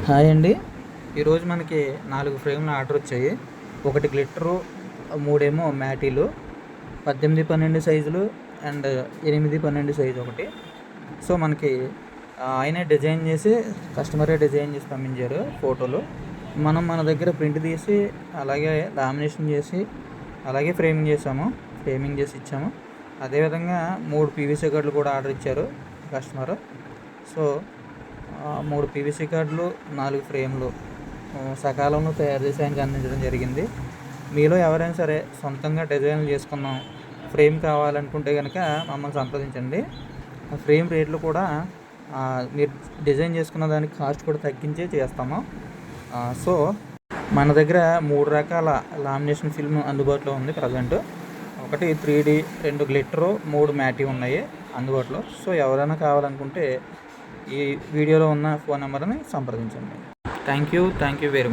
Hi అండి. ఈరోజు మనకి 4 ఫ్రేమ్‌లు ఆర్డర్ వచ్చాయి. ఒకటి గ్లిట్టరు, 3 ఏమో మ్యాటీలు, 18, 12 సైజులు అండ్ 8, 12 సైజు ఒకటి. సో మనకి ఆయనే డిజైన్ చేసి కస్టమరే డిజైన్ చేసి పంపించారు ఫోటోలు. మనం మన దగ్గర ప్రింట్ తీసి అలాగే లామినేషన్ చేసి అలాగే ఫ్రేమింగ్ చేసి ఇచ్చాము. అదేవిధంగా 3 పీవీసీ కార్డులు కూడా ఆర్డర్ ఇచ్చారు కస్టమరు. సో 3 పీవీసీ కార్డులు, 4 ఫ్రేమ్లు సకాలంలో తయారు చేసి ఆయనకి అందించడం జరిగింది. మీలో ఎవరైనా సరే సొంతంగా డిజైన్లు చేసుకుందాం, ఫ్రేమ్ కావాలనుకుంటే కనుక మమ్మల్ని సంప్రదించండి. ఆ ఫ్రేమ్ రేట్లు కూడా మీరు డిజైన్ చేసుకున్న దానికి కాస్ట్ కూడా తగ్గించే చేస్తాము. సో మన దగ్గర 3 రకాల లామినేషన్ ఫిల్మ్ అందుబాటులో ఉంది ప్రజెంట్. ఒకటి 3D, 2 గ్లిట్టరు, 3 మ్యాటీ ఉన్నాయి అందుబాటులో. సో ఎవరైనా కావాలనుకుంటే ఈ వీడియోలో ఉన్న ఫోన్ నెంబర్ని సంప్రదించండి. Thank you very much.